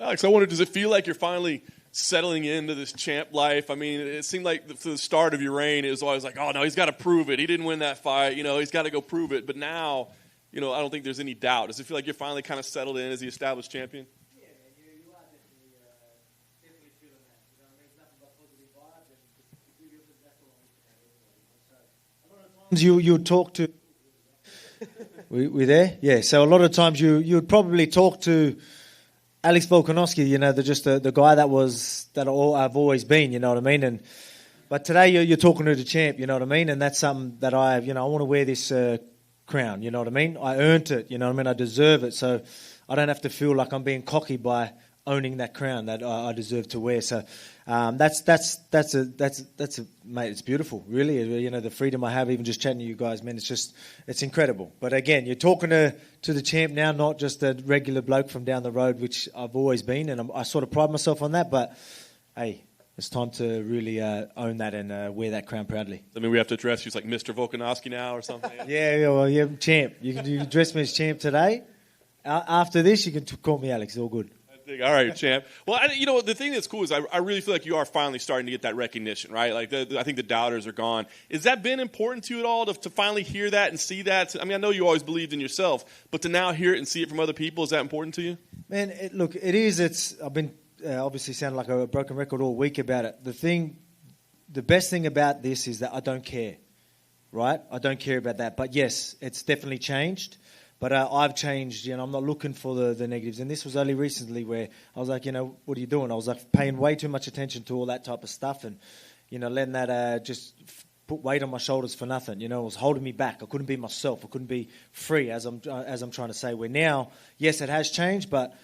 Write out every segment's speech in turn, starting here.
Alex, I wonder, does it feel like you're finally settling into this champ life? I mean, it seemed like for the start of your reign, it was always like, oh, no, he's got to prove it. He didn't win that fight. He's got to go prove it. But now, I don't think there's any doubt. Does it feel like you're finally kind of settled in as the established champion? Yeah, man, you are definitely feeling that. It's nothing but positive vibes. And that's all I'm looking at anyway. So a lot of times you talk to... We there? Yeah, so a lot of times you'd probably talk to Alex Volkanovski, the guy that I've always been, you know what I mean? But today you're talking to the champ, you know what I mean? And that's something that I want to wear this crown, you know what I mean? I earned it, you know what I mean? I deserve it, so I don't have to feel like I'm being cocky by owning that crown that I deserve to wear. So that's mate, it's beautiful, really. The freedom I have, even just chatting to you guys, man, it's incredible. But again, you're talking to the champ now, not just a regular bloke from down the road, which I've always been, and I sort of pride myself on that. But hey, it's time to really own that and wear that crown proudly. I mean, we have to address you as like Mr. Volkanovski now or something. yeah, champ. You can address me as champ today. After this, you can call me Alex. All good. All right, champ. Well, the thing that's cool is I really feel like you are finally starting to get that recognition, right? Like, I think the doubters are gone. Has that been important to you at all to finally hear that and see that? I mean, I know you always believed in yourself, but to now hear it and see it from other people, is that important to you? Man, look, it is. I've been obviously sounding like a broken record all week about it. The best thing about this is that I don't care, right? I don't care about that. But yes, it's definitely changed. But I've changed, I'm not looking for the negatives. And this was only recently where I was like, what are you doing? I was like paying way too much attention to all that type of stuff and, letting that just put weight on my shoulders for nothing. It was holding me back. I couldn't be myself. I couldn't be free, as I'm trying to say. Where now, yes, it has changed, but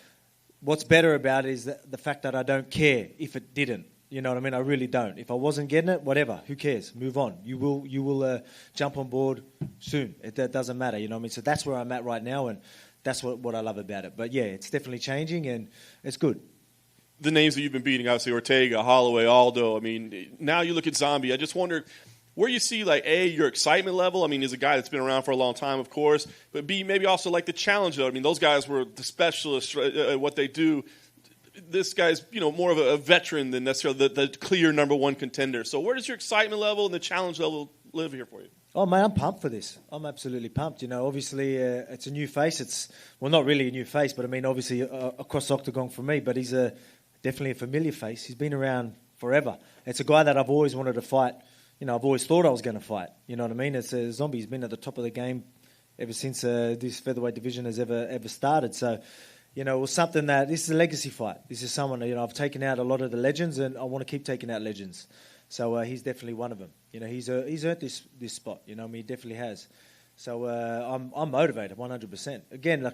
what's better about it is the fact that I don't care if it didn't. You know what I mean? I really don't. If I wasn't getting it, whatever. Who cares? Move on. You will jump on board soon. That doesn't matter. You know what I mean? So that's where I'm at right now, and that's what I love about it. But yeah, it's definitely changing, and it's good. The names that you've been beating, obviously Ortega, Holloway, Aldo. I mean, now you look at Zombie. I just wonder where you see, like, A, your excitement level. I mean, he's a guy that's been around for a long time, of course. But B, maybe also like the challenge, though. I mean, those guys were the specialists at what they do. This guy's, more of a veteran than necessarily the clear number one contender. So where does your excitement level and the challenge level live here for you? Oh, man, I'm pumped for this. I'm absolutely pumped. Obviously it's a new face. It's, well, not really a new face, but I mean, obviously across the octagon for me, but he's definitely a familiar face. He's been around forever. It's a guy that I've always wanted to fight. I've always thought I was going to fight. You know what I mean? It's a Zombie. He's been at the top of the game ever since this featherweight division has ever started. So, it was something that, this is a legacy fight. This is someone, I've taken out a lot of the legends, and I want to keep taking out legends. So he's definitely one of them. He's earned this spot. He definitely has. So I'm motivated 100%. Again, I'm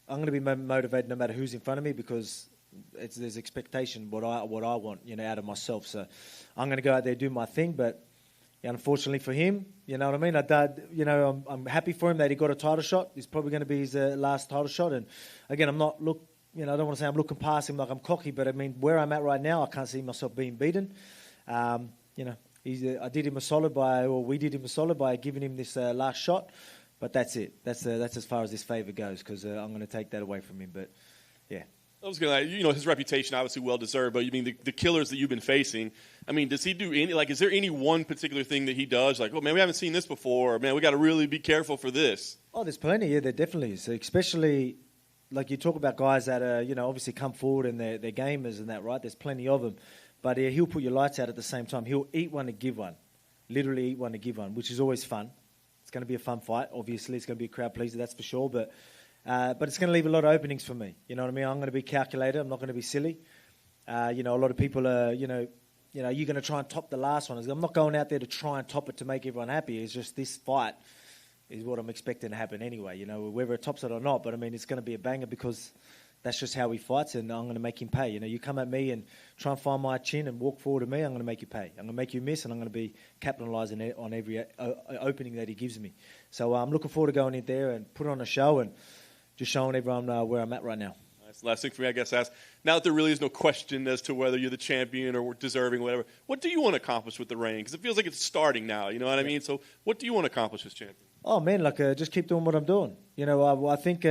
going to be motivated no matter who's in front of me, because there's expectation what I want, out of myself. So I'm going to go out there and do my thing, but unfortunately for him, you know what I mean? I'm happy for him that he got a title shot. It's probably going to be his last title shot. And again, I don't want to say I'm looking past him like I'm cocky, but I mean, where I'm at right now, I can't see myself being beaten. I did him a solid we did him a solid by giving him this last shot, but that's it. That's as far as this favour goes, because I'm going to take that away from him. But yeah. I was going to, his reputation obviously well deserved, but you mean the killers that you've been facing. I mean, does he do is there any one particular thing that he does? Like, oh man, we haven't seen this before. Or, man, we got to really be careful for this. Oh, there's plenty. Yeah, there definitely is. Especially, like you talk about guys that are, obviously come forward and they're gamers and that, right? There's plenty of them. But he'll put your lights out at the same time. He'll eat one to give one. Literally eat one to give one, which is always fun. It's going to be a fun fight. Obviously, it's going to be a crowd pleaser, that's for sure. But it's going to leave a lot of openings for me. You know what I mean? I'm going to be calculated. I'm not going to be silly. A lot of people are, you're going to try and top the last one. I'm not going out there to try and top it to make everyone happy. It's just this fight is what I'm expecting to happen anyway, whether it tops it or not. But, I mean, it's going to be a banger because that's just how he fights, and I'm going to make him pay. You come at me and try and find my chin and walk forward to me, I'm going to make you pay. I'm going to make you miss, and I'm going to be capitalising on every opening that he gives me. So I'm looking forward to going in there and put on a show and just showing everyone where I'm at right now. That's the last thing for me, I guess, ask. Now that there really is no question as to whether you're the champion or deserving or whatever, what do you want to accomplish with the reign? Because it feels like it's starting now, you know what I mean? So what do you want to accomplish as champion? Oh, man, just keep doing what I'm doing. I think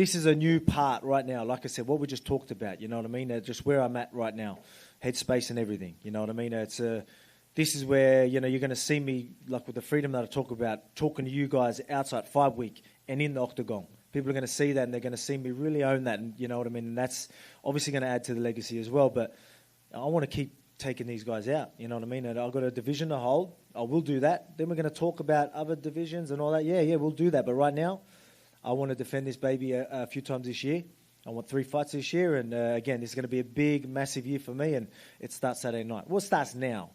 this is a new part right now. Like I said, what we just talked about, you know what I mean? Just where I'm at right now, headspace and everything, you know what I mean? This is where, you know, you're going to see me, like with the freedom that I talk about, talking to you guys outside fight week and in the octagon. People are going to see that, and they're going to see me really own that, and you know what I mean? And that's obviously going to add to the legacy as well. But I want to keep taking these guys out, you know what I mean? And I've got a division to hold. I will do that. Then we're going to talk about other divisions and all that. Yeah, we'll do that. But right now, I want to defend this baby a few times this year. I want 3 fights this year. And again, this is going to be a big, massive year for me, and it starts Saturday night. Well, it starts now.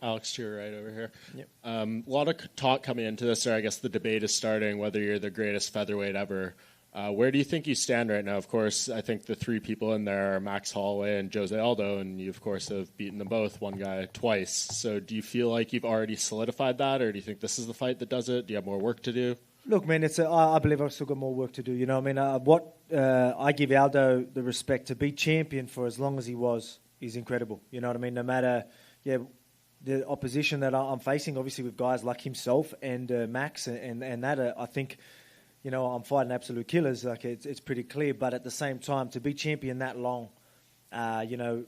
Alex, to your right over here. Yep. A lot of talk coming into this, or I guess the debate is starting, whether you're the greatest featherweight ever. Where do you think you stand right now? Of course, I think the 3 people in there are Max Holloway and Jose Aldo, and you, of course, have beaten them both, one guy twice. So do you feel like you've already solidified that, or do you think this is the fight that does it? Do you have more work to do? Look, man, I believe I've still got more work to do. You know what I mean? I give Aldo the respect to be champion for as long as he was is incredible. You know what I mean? No matter, the opposition that I'm facing, obviously with guys like himself and Max and that, I think, you know, I'm fighting absolute killers. Like it's pretty clear. But at the same time, to be champion that long, you know,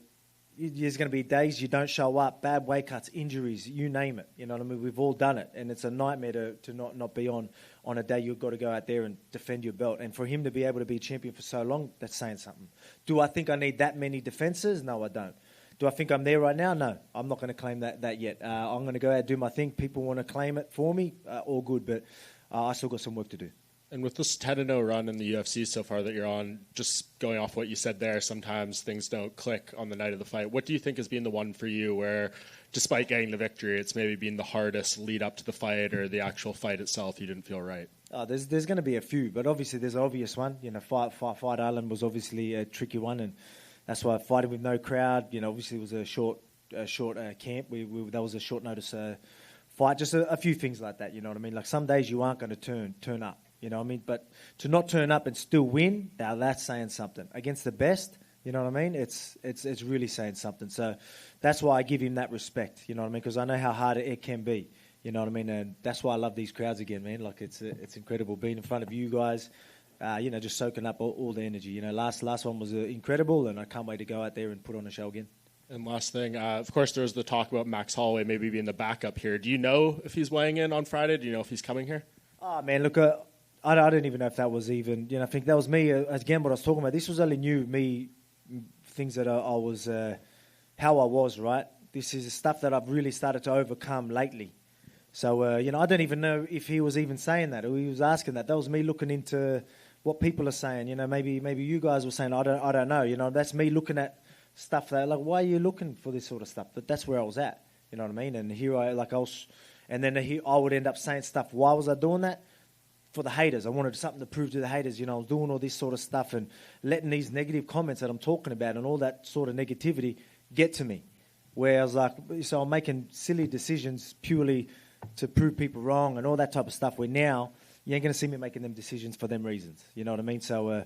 there's going to be days you don't show up, bad weight cuts, injuries, you name it. You know what I mean? We've all done it, and it's a nightmare to not be on a day you've got to go out there and defend your belt. And for him to be able to be champion for so long, that's saying something. Do I think I need that many defenses? No, I don't. Do I think I'm there right now? No, I'm not going to claim that yet. I'm going to go out and do my thing. People want to claim it for me, all good, but I still got some work to do. And with this 10-0 run in the UFC so far that you're on, just going off what you said there, sometimes things don't click on the night of the fight. What do you think has been the one for you where, despite getting the victory, it's maybe been the hardest lead up to the fight or the actual fight itself you didn't feel right? There's going to be a few, but obviously there's an obvious one. You know, Fight Island was obviously a tricky one, and that's why fighting with no crowd, you know, obviously it was a short camp. That was a short notice fight. Just a few things like that, you know what I mean? Like some days you aren't going to turn up, you know what I mean? But to not turn up and still win, now that's saying something. Against the best, you know what I mean? It's really saying something. So that's why I give him that respect, you know what I mean? Because I know how hard it can be, you know what I mean? And that's why I love these crowds again, man. Like it's incredible being in front of you guys. You know, just soaking up all the energy. You know, last one was incredible, and I can't wait to go out there and put on a show again. And last thing, of course, there was the talk about Max Holloway maybe being the backup here. Do you know if he's weighing in on Friday? Do you know if he's coming here? Oh, man, look, I don't even know if that was even, you know, I think that was me, again, what I was talking about. This was only new, me, things that I was, how I was, right? This is stuff that I've really started to overcome lately. So, you know, I don't even know if he was even saying that or he was asking that. That was me looking into what people are saying, you know, maybe you guys were saying, I don't know, you know, that's me looking at stuff that, like, why are you looking for this sort of stuff? But that's where I was at, you know what I mean? And here I would end up saying stuff. Why was I doing that? For the haters. I wanted something to prove to the haters, you know, I was doing all this sort of stuff and letting these negative comments that I'm talking about and all that sort of negativity get to me. Where I was like, so I'm making silly decisions purely to prove people wrong and all that type of stuff, where now you ain't going to see me making them decisions for them reasons. You know what I mean? So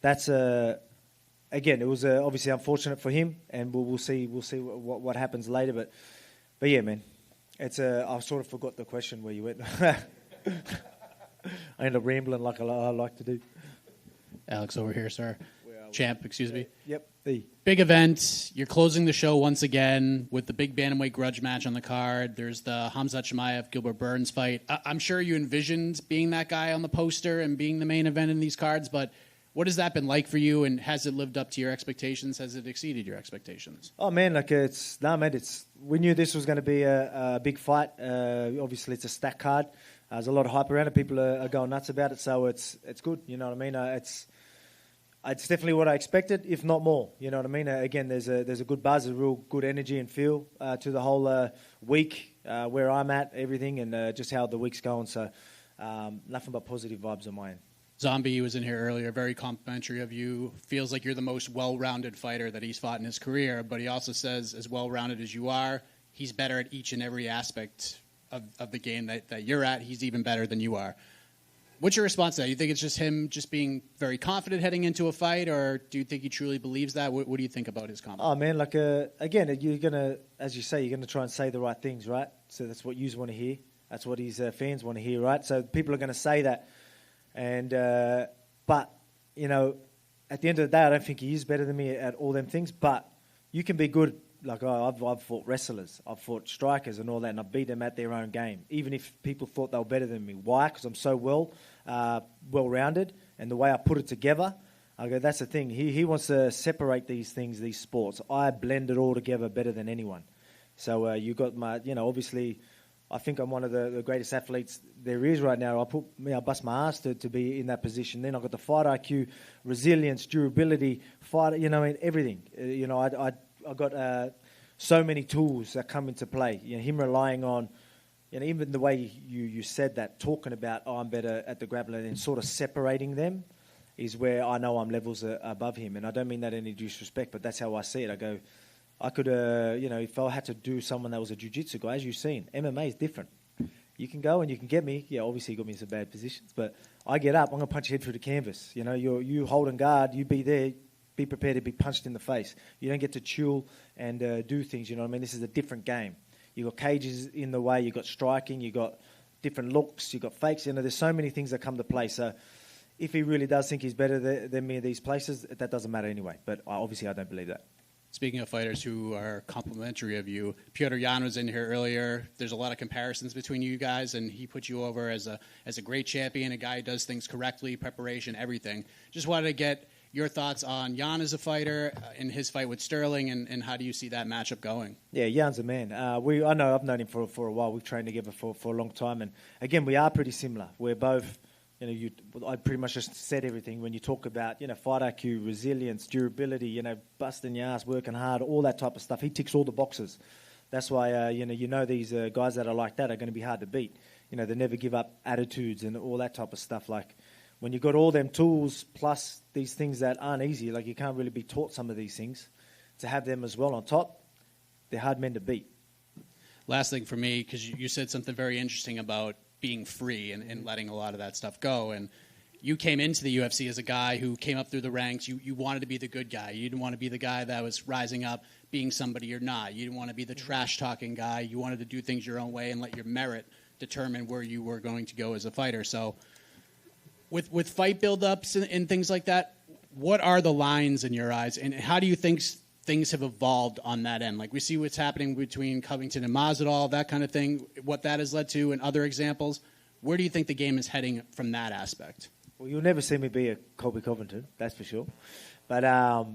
that's again, it was obviously unfortunate for him, and we'll see what happens later. But yeah, man, it's I sort of forgot the question where you went. I end up rambling like I like to do. Alex over here, sir. Champ, excuse me. Yep. Big event. You're closing the show once again with the big bantamweight grudge match on the card. There's the Khamzat Chimaev Gilbert Burns fight. I'm sure you envisioned being that guy on the poster and being the main event in these cards, but what has that been like for you, and has it lived up to your expectations? Has it exceeded your expectations? Oh man, like we knew this was going to be a big fight. Obviously, it's a stack card. There's a lot of hype around it. People are going nuts about it, so it's good. You know what I mean? It's definitely what I expected, if not more. You know what I mean? Again, there's a good buzz, a real good energy and feel to the whole week, where I'm at, everything, and just how the week's going. So nothing but positive vibes on my end. Zombie was in here earlier, very complimentary of you. Feels like you're the most well-rounded fighter that he's fought in his career, but he also says, as well-rounded as you are, he's better at each and every aspect of the game that you're at. He's even better than you are. What's your response to that? You think it's just him just being very confident heading into a fight, or do you think he truly believes that? What do you think about his comment? Oh, man, like, again, you're going to, as you say, you're going to try and say the right things, right? So that's what you want to hear. That's what his fans want to hear, right? So people are going to say that. And But, you know, at the end of the day, I don't think he is better than me at all them things. But you can be good. Like, I've fought wrestlers, I've fought strikers and all that, and I've beat them at their own game, even if people thought they were better than me. Why? Because I'm so well-rounded, and the way I put it together, I go, that's the thing. He wants to separate these things, these sports. I blend it all together better than anyone. So you got my, you know, obviously, I think I'm one of the greatest athletes there is right now. I bust my ass to be in that position. Then I've got the fight IQ, resilience, durability, fight, you know, everything. You know, I got so many tools that come into play. You know, him relying on, you know, even the way you said that, talking about, I'm better at the grappling and sort of separating them is where I know I'm levels above him. And I don't mean that in any disrespect, but that's how I see it. I go, I could, you know, if I had to do someone that was a jiu-jitsu guy, as you've seen, MMA is different. You can go and you can get me. Yeah, obviously you got me in some bad positions, but I get up, I'm going to punch your head through the canvas. You know, you holding guard, you be there, be prepared to be punched in the face. You don't get to chill and do things, you know what I mean? This is a different game. You got cages in the way, you got striking, you got different looks, you got fakes. You know, there's so many things that come to play. So if he really does think he's better than me in these places, that doesn't matter anyway. But obviously I don't believe that. Speaking of fighters who are complimentary of you, Petr Yan was in here earlier. There's a lot of comparisons between you guys, and he put you over as a great champion, a guy who does things correctly, preparation, everything. Just wanted to get your thoughts on Yan as a fighter in his fight with Sterling, and how do you see that matchup going? Yeah, Jan's a man. I know I've known him for a while. We've trained together for a long time, and again, we are pretty similar. We're both, you know, I pretty much just said everything when you talk about, you know, fight IQ, resilience, durability, you know, busting your ass, working hard, all that type of stuff. He ticks all the boxes. That's why, you know these guys that are like that are going to be hard to beat. You know, they never give up attitudes and all that type of stuff. Like, when you've got all them tools plus these things that aren't easy, like you can't really be taught some of these things, to have them as well on top, they're hard men to beat. Last thing for me, because you said something very interesting about being free and letting a lot of that stuff go. And you came into the UFC as a guy who came up through the ranks. You wanted to be the good guy. You didn't want to be the guy that was rising up, being somebody you're not. You didn't want to be the trash-talking guy. You wanted to do things your own way and let your merit determine where you were going to go as a fighter. So with fight build-ups and things like that, what are the lines in your eyes, and how do you think things have evolved on that end? Like, we see what's happening between Covington and Masvidal, that kind of thing, what that has led to, and other examples. Where do you think the game is heading from that aspect? Well, you'll never see me be a Colby Covington, that's for sure. But,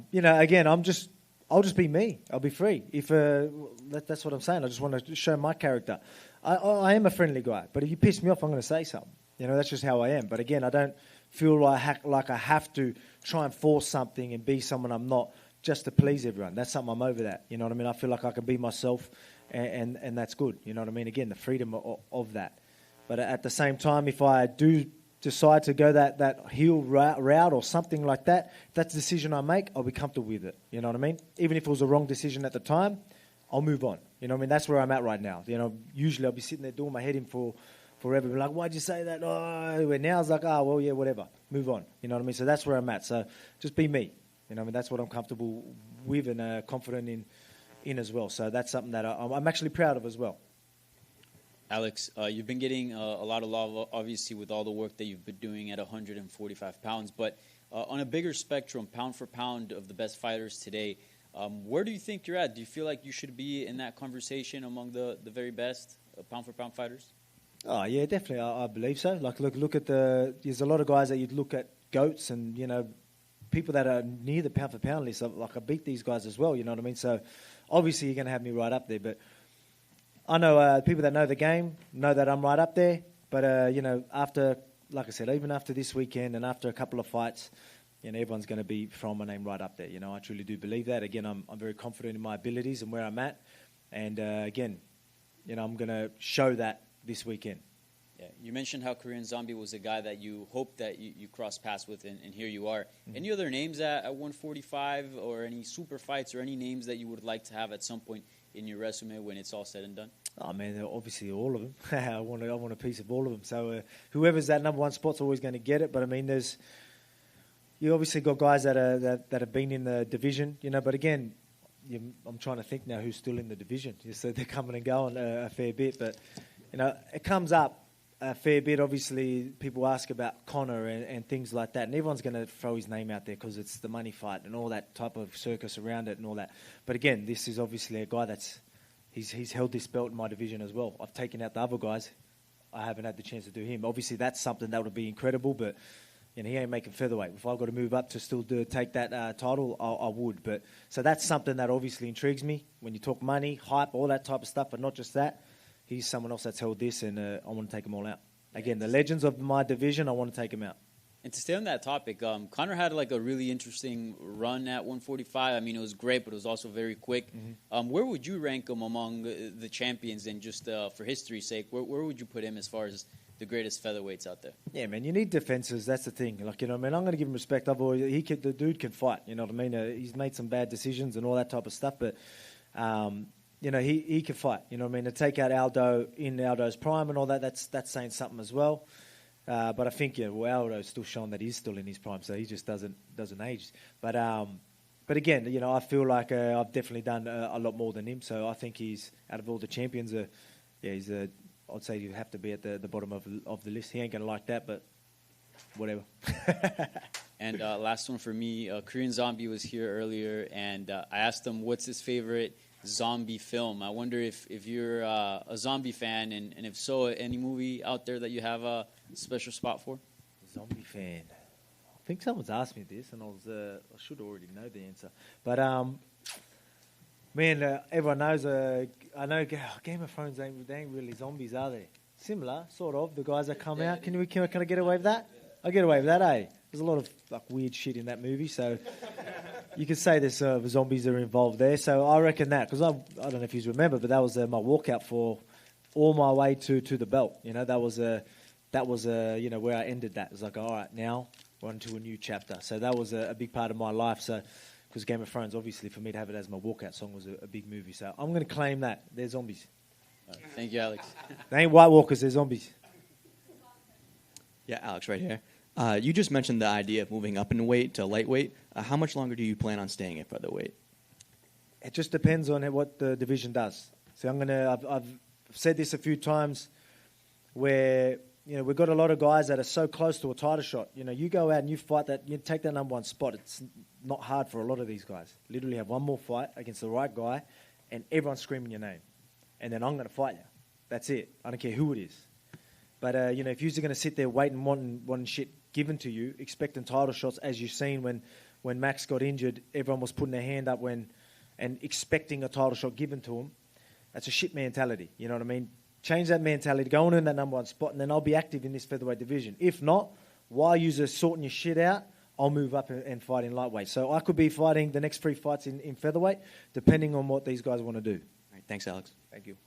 you know, again, I'll just be me. I'll be free. If that's what I'm saying. I just want to show my character. I am a friendly guy, but if you piss me off, I'm going to say something. You know, that's just how I am. But again, I don't feel like I have to try and force something and be someone I'm not just to please everyone. That's something I'm over that. You know what I mean? I feel like I can be myself, and that's good. You know what I mean? Again, the freedom of that. But at the same time, if I do decide to go that heel route or something like that, if that's a decision I make, I'll be comfortable with it. You know what I mean? Even if it was a wrong decision at the time, I'll move on. You know what I mean? That's where I'm at right now. You know, usually I'll be sitting there doing my head in for forever. Like, why'd you say that? Oh, and now it's like, oh, well, yeah, whatever. Move on. You know what I mean? So that's where I'm at. So just be me. You know what I mean? That's what I'm comfortable with and confident in as well. So that's something that I'm actually proud of as well. Alex, you've been getting a lot of love, obviously, with all the work that you've been doing at 145 pounds. But on a bigger spectrum, pound for pound of the best fighters today, where do you think you're at? Do you feel like you should be in that conversation among the very best pound for pound fighters? Oh, yeah, definitely. I believe so. Like, look at there's a lot of guys that you'd look at, GOATs, and, you know, people that are near the pound for pound list. Like, I beat these guys as well, you know what I mean? So obviously you're going to have me right up there, but I know people that know the game know that I'm right up there. But, you know, after, like I said, even after this weekend and after a couple of fights, you know, everyone's going to be throwing my name right up there. You know, I truly do believe that. Again, I'm very confident in my abilities and where I'm at. And, again, you know, I'm going to show that this weekend. Yeah, you mentioned how Korean Zombie was a guy that you hoped that you cross paths with, and here you are. Mm-hmm. Any other names at 145, or any super fights, or any names that you would like to have at some point in your resume when it's all said and done? Oh, man, obviously all of them. I want a piece of all of them. So whoever's that number one spot's always going to get it. But, I mean, you obviously got guys that have been in the division, you know. But, again, I'm trying to think now who's still in the division. So they're coming and going a fair bit. But, you know, it comes up a fair bit. Obviously, people ask about Conor and things like that, and everyone's going to throw his name out there because it's the money fight and all that type of circus around it and all that. But again, this is obviously a guy that's he's held this belt in my division as well. I've taken out the other guys. I haven't had the chance to do him. Obviously, that's something that would be incredible, but he ain't making featherweight. If I've got to move up to still take that title, I would. But so that's something that obviously intrigues me when you talk money, hype, all that type of stuff, but not just that. He's someone else that's held this, and I want to take them all out. Again, the legends of my division, I want to take them out. And to stay on that topic, Conor had like a really interesting run at 145. I mean, it was great, but it was also very quick. Mm-hmm. Where would you rank him among the champions? And just for history's sake, where would you put him as far as the greatest featherweights out there? Yeah, man, you need defenses. That's the thing. Like, I'm going to give him respect. The dude can fight. You know what I mean? He's made some bad decisions and all that type of stuff, but he can fight. You know what I mean? To take out Aldo in Aldo's prime and all that, that's saying something as well. But I think Aldo's still showing that he's still in his prime, so he just doesn't age. But again, I feel like I've definitely done a lot more than him. So I think he's out of all the champions. I'd say you have to be at the bottom of the list. He ain't gonna like that, but whatever. And last one for me, Korean Zombie was here earlier, and I asked him what's his favorite zombie film. I wonder if you're a zombie fan, and if so, any movie out there that you have a special spot for? Zombie fan. I think someone's asked me this, and I should already know the answer. But man, everyone knows. I know Game of Thrones they ain't really zombies, are they? Similar, sort of. The guys that come out. Can I get away with that? I get away with that, eh? There's a lot of weird shit in that movie, so you could say there's zombies that are involved there. So I reckon that, because I don't know if you remember, but that was my walkout for all my way to the belt. That was where I ended that. It was like, all right, now we're on to a new chapter. So that was a big part of my life. So because Game of Thrones, obviously, for me to have it as my walkout song was a big movie. So I'm going to claim that they're zombies. Thank you, Alex. They ain't White Walkers, they're zombies. Yeah, Alex, right here. You just mentioned the idea of moving up in weight to lightweight. How much longer do you plan on staying at featherweight? It just depends on what the division does. So I've said this a few times, where we've got a lot of guys that are so close to a title shot. You go out and you fight that, you take that number one spot. It's not hard for a lot of these guys. Literally have one more fight against the right guy, and everyone's screaming your name, and then I'm going to fight you. That's it. I don't care who it is. But if you're going to sit there waiting, wanting shit given to you, expecting title shots, as you've seen when Max got injured, everyone was putting their hand up and expecting a title shot given to him. That's a shit mentality. You know what I mean? Change that mentality, go on in that number one spot, and then I'll be active in this featherweight division. If not, while you're sorting your shit out, I'll move up and fight in lightweight. So I could be fighting the next 3 fights in featherweight, depending on what these guys want to do. All right, thanks, Alex. Thank you.